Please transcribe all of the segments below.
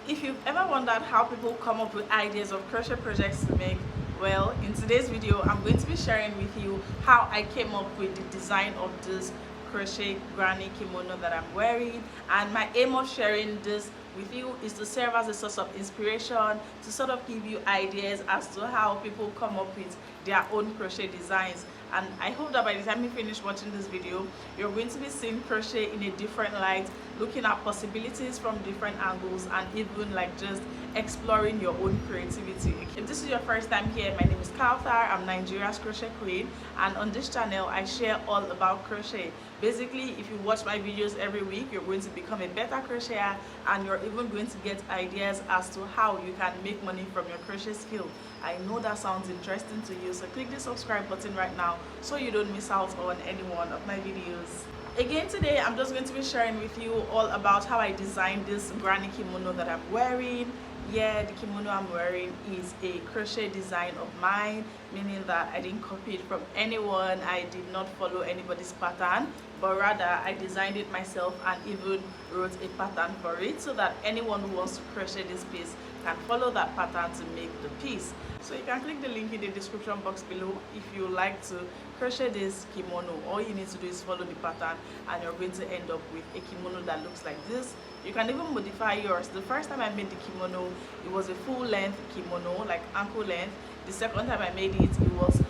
If you've ever wondered how people come up with ideas of crochet projects to make, well, in today's video I'm going to be sharing with you how I came up with the design of this crochet granny kimono that I'm wearing. And my aim of sharing this with you is to serve as a source of inspiration, to sort of give you ideas as to how people come up with their own crochet designs. And I hope that by the time you finish watching this video, you're going to be seeing crochet in a different light, looking at possibilities from different angles, and even like just exploring your own creativity. If this is your first time here, my name is Kauthar. I'm Nigeria's crochet queen, and on this channel I share all about crochet. Basically, if you watch my videos every week, you're going to become a better crocheter, and you're even going to get ideas as to how you can make money from your crochet skill. I know that sounds interesting to you, so click the subscribe button right now so you don't miss out on any one of my videos. Again, today I'm just going to be sharing with you all about how I designed this granny kimono that I'm wearing. Yeah, the kimono I'm wearing is a crochet design of mine, meaning that I didn't copy it from anyone. I did not follow anybody's pattern, but rather I designed it myself and even wrote a pattern for it so that anyone who wants to crochet this piece can follow that pattern to make the piece. So you can click the link in the description box below if you like to crochet this kimono. All you need to do is follow the pattern and you're going to end up with a kimono that looks like this. You can even modify yours. The first time I made the kimono, it was a full length kimono, like ankle length. The second time I made it, it was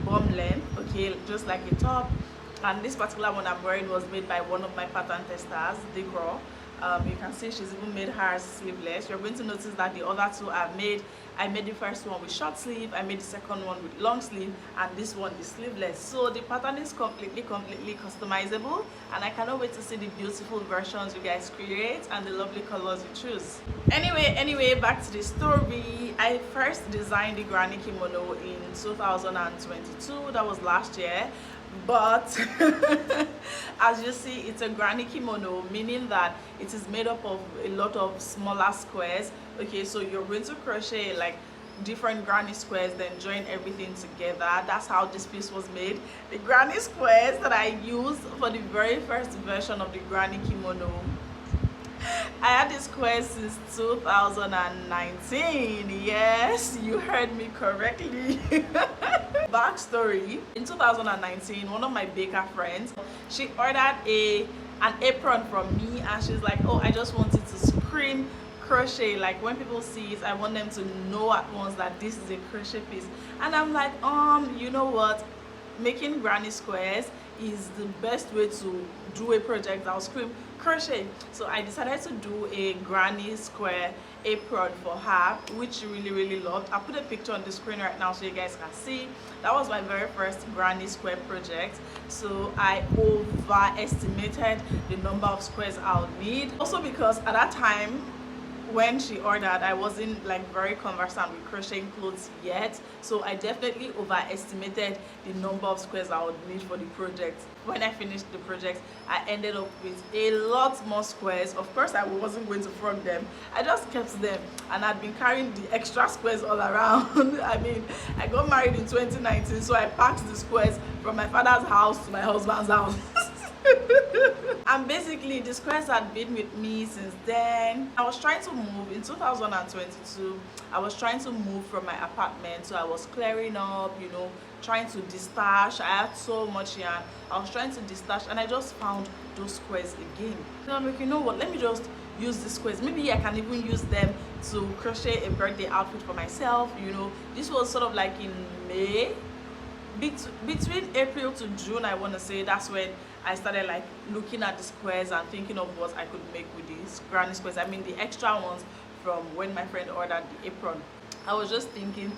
bum length, okay, just like a top. And this particular one I'm wearing was made by one of my pattern testers, Decor. You can see she's even made hers sleeveless. You're going to notice that the other two are made. I made the first one with short sleeve, I made the second one with long sleeve, and this one is sleeveless. So the pattern is completely customizable, and I cannot wait to see the beautiful versions you guys create and the lovely colors you choose. Anyway, back to the story. I first designed the granny kimono in 2022. That was last year. But as you see, it's a granny kimono, meaning that it is made up of a lot of smaller squares. Okay, so you're going to crochet like different granny squares, then join everything together. That's how this piece was made. The granny squares that I used for the very first version of the granny kimono, I had this square since 2019. Yes, you heard me correctly. Backstory: in 2019, one of my baker friends, she ordered an apron from me, and she's like, oh, I just wanted to scream crochet. Like when people see it, I want them to know at once that this is a crochet piece. And I'm like, you know what, making granny squares is the best way to do a project that will scream crochet. So I decided to do a granny square apron for her, which she really loved. I'll put a picture on the screen right now so you guys can see. That was my very first granny square project. So I overestimated the number of squares I'll need, also because at that time when she ordered, I wasn't like very conversant with crocheting clothes yet, so I definitely overestimated the number of squares I would need for the project. When I finished the project, I ended up with a lot more squares. Of course, I wasn't going to front them. I just kept them, and I'd been carrying the extra squares all around. I mean, I got married in 2019, so I packed the squares from my father's house to my husband's house. And basically the squares had been with me since then. I was trying to move in 2022. I was trying to move from my apartment, so I was clearing up, you know, trying to destash. I had so much yarn. I was trying to destash, and I just found those squares again. And I'm like, you know what, let me just use the squares. Maybe I can even use them to crochet a birthday outfit for myself. You know, this was sort of like in May, between April to June, I want to say. That's when I started like looking at the squares and thinking of what I could make with these granny squares. I mean the extra ones from when my friend ordered the apron. I was just thinking.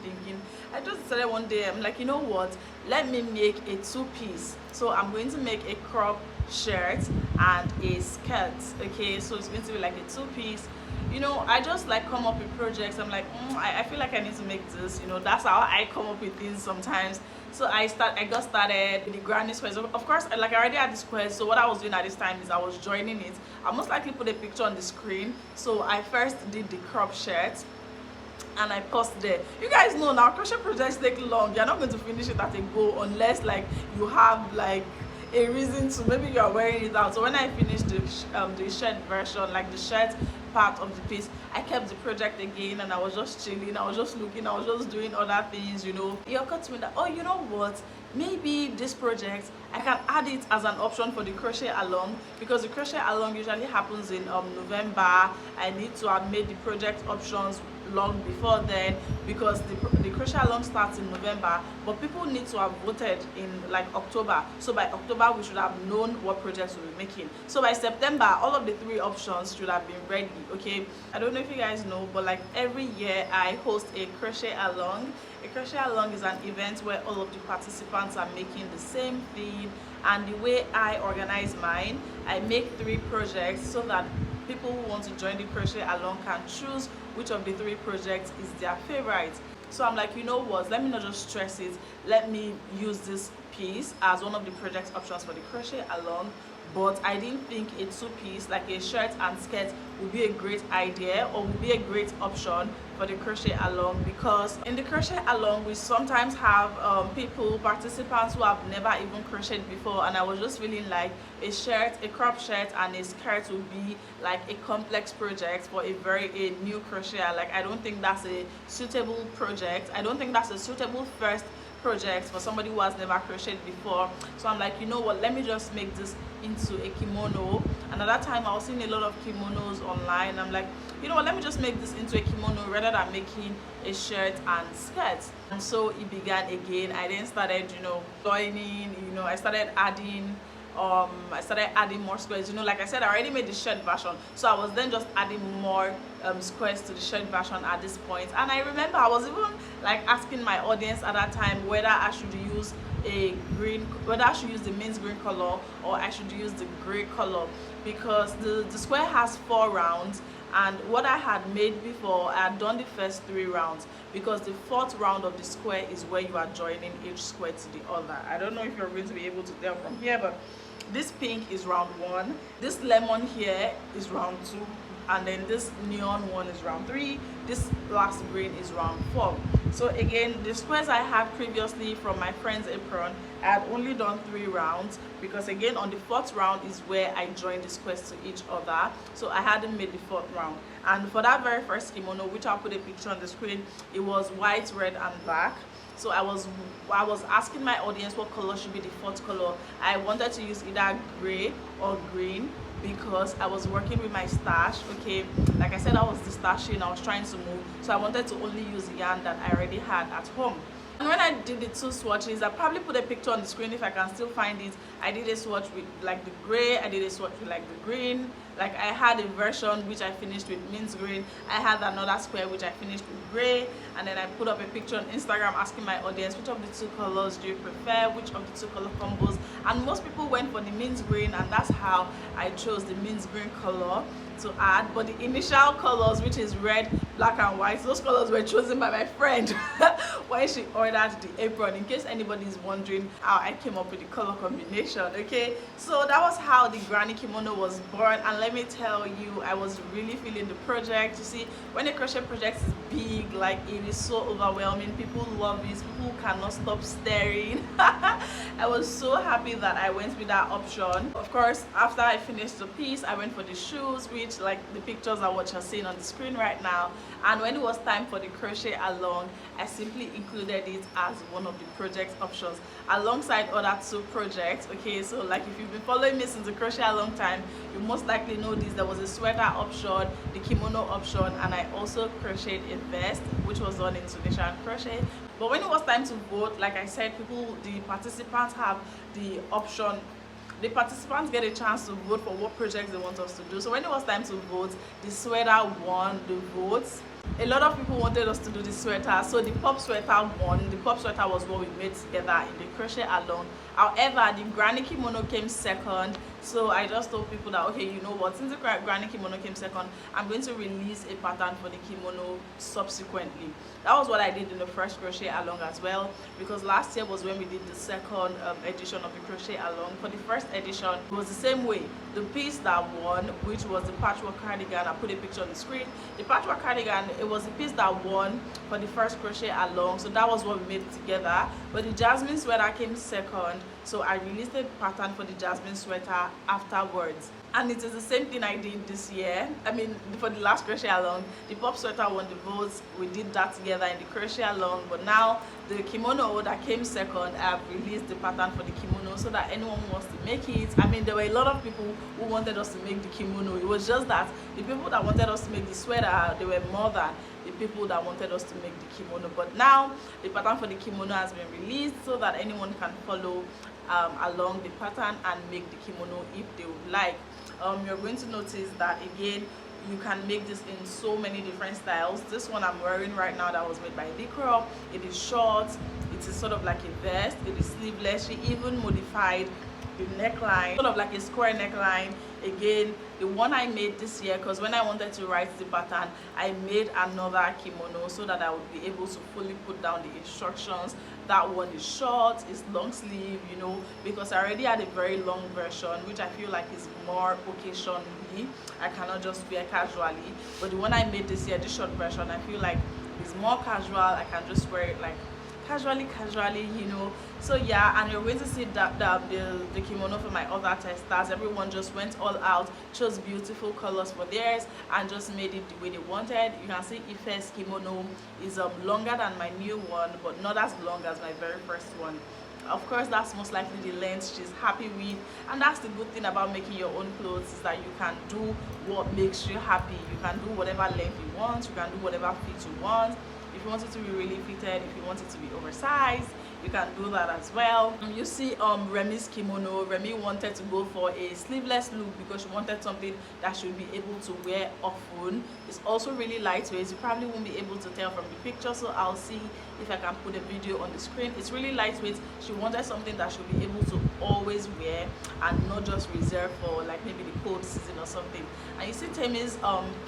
I just decided one day, I'm like, you know what, let me make a two-piece. So I'm going to make a crop shirt and a skirt. Okay, so it's going to be like a two-piece. You know, I just like come up with projects. I'm like, I feel like I need to make this. You know, that's how I come up with things sometimes. So I got started with the granny squares. Of course, like I already had the squares, so what I was doing at this time is I was joining it. I'll most likely put a picture on the screen. So I first did the crop shirt, and I paused there. You guys know now crochet projects take long. You're not going to finish it at a go unless like you have like a reason to. Maybe you're wearing it out. So when I finished the shirt version, like the shirt part of the piece, I kept the project again, and I was just chilling, I was just looking, I was just doing other things, you know. It occurred to me that, oh, you know what, maybe this project I can add it as an option for the crochet along, because the crochet along usually happens in November. I need to have made the project options long before then, because the crochet along starts in November, but people need to have voted in like October. So by October we should have known what projects we'll be making. So by September all of the 3 options should have been ready. Okay, I don't know if you guys know, but like every year I host a crochet along. A crochet along is an event where all of the participants are making the same thing, and the way I organize mine, I make 3 projects so that people who want to join the crochet along can choose which of the 3 projects is their favorite. So I'm like, you know what, let me not just stress it, let me use this piece as one of the project options for the crochet along. But I didn't think a 2-piece like a shirt and skirt would be a great idea or would be a great option for the crochet along, because in the crochet along we sometimes have participants who have never even crocheted before, and I was just feeling like a shirt, a crop shirt and a skirt would be like a complex project for a new crocheter. Like I don't think that's a suitable project. I don't think that's a suitable first project for somebody who has never crocheted before. So I'm like, you know what, let me just make this into a kimono. And at that time I was seeing a lot of kimonos online. I'm like, you know what, let me just make this into a kimono rather than making a shirt and skirt. And so it began again. I then started, you know, joining, you know, I started adding more squares. You know, like I said, I already made the shirt version, so I was then just adding more squares to the shirt version at this point. And I remember I was even like asking my audience at that time whether I should use whether I should use the mint green color or I should use the gray color, because the square has 4 rounds, and what I had made before, I had done the first 3 rounds, because the 4th round of the square is where you are joining each square to the other. I don't know if you're going to be able to tell from here, but this pink is round 1, this lemon here is round 2, and then this neon one is round 3, this last green is round 4. So again, the squares I had previously from my friend's apron, I had only done 3 rounds, because again on the 4th round is where I joined the squares to each other, so I hadn't made the 4th round. And for that very first kimono, which I'll put a picture on the screen, it was white, red and black. So I was asking my audience what color should be the 4th color. I wanted to use either gray or green, because I was working with my stash. Okay, like I said, I was destashing, I was trying to move, so I wanted to only use the yarn that I already had at home. And when I did the 2 swatches, I probably put a picture on the screen if I can still find it. I did a swatch with like the gray, I did a swatch with like the green. Like I had a version which I finished with mint green, I had another square which I finished with gray, and then I put up a picture on Instagram asking my audience which of the 2 colors do you prefer, which of the 2 color combos, and most people went for the mint green, and that's how I chose the mint green color to add. But the initial colors, which is red, black and white, those colors were chosen by my friend when she ordered the apron, in case anybody is wondering how I came up with the color combination. Okay, so that was how the granny kimono was born, and let me tell you, I was really feeling the project. You see, when a crochet project is big, like it is so overwhelming, people love it, people cannot stop staring. I was so happy that I went with that option. Of course, after I finished the piece, I went for the shoes, which like the pictures are what you're seeing on the screen right now. And when it was time for the crochet along, I simply included it as one of the project options alongside other 2 projects. Okay, so like if you've been following me since the crochet a long time, you most likely know this. There was a sweater option, the kimono option, and I also crocheted a vest which was done in Tunisian crochet. But when it was time to vote, like I said, the participants have the option. The participants get a chance to vote for what projects they want us to do. So when it was time to vote, the sweater won the votes. A lot of people wanted us to do the sweater, so the pop sweater won. The pop sweater was what we made together in the crochet along. However, the granny kimono came second, so I just told people that, okay, you know what, since the granny kimono came second, I'm going to release a pattern for the kimono subsequently. That was what I did in the first crochet along as well, because last year was when we did the second edition of the crochet along. For the first edition, it was the same way. The piece that won, which was the patchwork cardigan, I put a picture on the screen. The patchwork cardigan, it was the piece that won for the first crochet along, so that was what we made together. But the jasmine sweater came second, so I released the pattern for the jasmine sweater afterwards. And it is the same thing I did this year. I mean, for the last crochet along, the pop sweater won the votes. We did that together in the crochet along. But now the kimono that came second, I've released the pattern for the kimono so that anyone who wants to make it. I mean, there were a lot of people who wanted us to make the kimono. It was just that the people that wanted us to make the sweater, they were more than the people that wanted us to make the kimono. But now the pattern for the kimono has been released so that anyone can follow along the pattern and make the kimono if they would like. You're going to notice that again you can make this in so many different styles. This one I'm wearing right now that was made by Decro, it is short, it is sort of like a vest, it is sleeveless. She even modified the neckline, sort of like a square neckline. Again, the one I made this year, because when I wanted to write the pattern, I made another kimono so that I would be able to fully put down the instructions. That one is short, it's long sleeve, you know, because I already had a very long version which I feel like is more occasionally, I cannot just wear casually. But the one I made this year, this short version, I feel like is more casual. I can just wear it like casually, you know. So yeah, and you're going to see that the kimono for my other testers, everyone just went all out, chose beautiful colors for theirs and just made it the way they wanted. You can see Ife's kimono is longer than my new one, but not as long as my very first one. Of course, that's most likely the length she's happy with, and that's the good thing about making your own clothes, is that you can do what makes you happy. You can do whatever length you want, you can do whatever fit you want. If you want it to be really fitted, if you want it to be oversized, you can do that as well. You see Remi's kimono. Remi wanted to go for a sleeveless look because she wanted something that she would be able to wear often. It's also really lightweight. You probably won't be able to tell from the picture, so I'll see if I can put a video on the screen. It's really lightweight. She wanted something that she'll be able to always wear and not just reserve for like maybe the cold season or something. And you see Temi's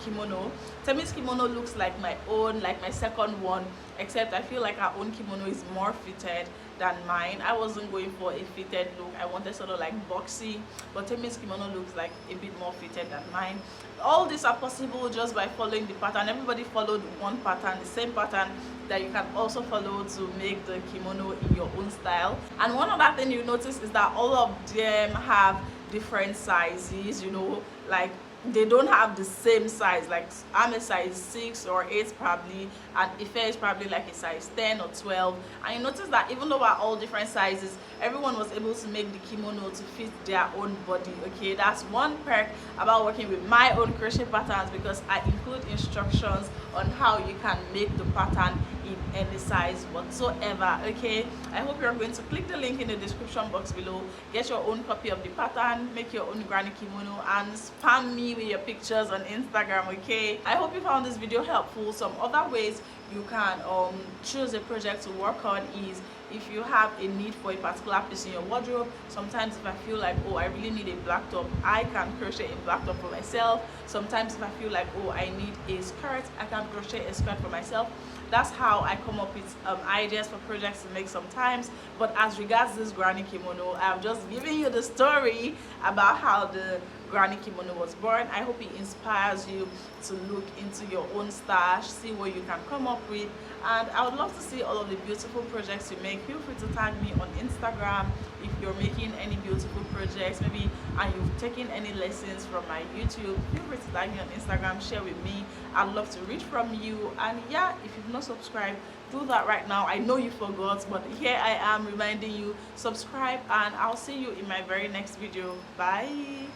kimono. Temi's kimono looks like my own, like my second one, except I feel like our own kimono is more fitted than mine. I wasn't going for a fitted look. I wanted sort of like boxy, but Temi's kimono looks like a bit more fitted than mine. All these are possible just by following the pattern. Everybody followed one pattern, the same pattern that you can also follow to make the kimono in your own style. And one other thing you notice is that all of them have different sizes, you know, like they don't have the same size. Like I'm a size 6 or 8 probably, and Ife is probably like a size 10 or 12. And you notice that even though we're all different sizes, everyone was able to make the kimono to fit their own body. Okay, that's one perk about working with my own crochet patterns, because I include instructions on how you can make the pattern in any size whatsoever. Okay, I hope you're going to click the link in the description box below, get your own copy of the pattern, make your own granny kimono, and spam me with your pictures on Instagram. Okay, I hope you found this video helpful. Some other ways you can choose a project to work on is if you have a need for a particular piece in your wardrobe. Sometimes if I feel like, oh, I really need a black top, I can crochet a black top for myself. Sometimes if I feel like, oh, I need a skirt, I can crochet a skirt for myself. That's how I come up with ideas for projects to make sometimes. But as regards this granny kimono, I'm just giving you the story about how the granny kimono was born. I hope it inspires you to look into your own stash, see what you can come up with, and I would love to see all of the beautiful projects you make. Feel free to tag me on Instagram if you're making any beautiful projects, maybe, and you've taken any lessons from my YouTube. Feel free to tag me on Instagram, share with me. I'd love to read from you. And yeah, if you've not subscribed, do that right now. I know you forgot, but here I am reminding you, subscribe, and I'll see you in my very next video. Bye.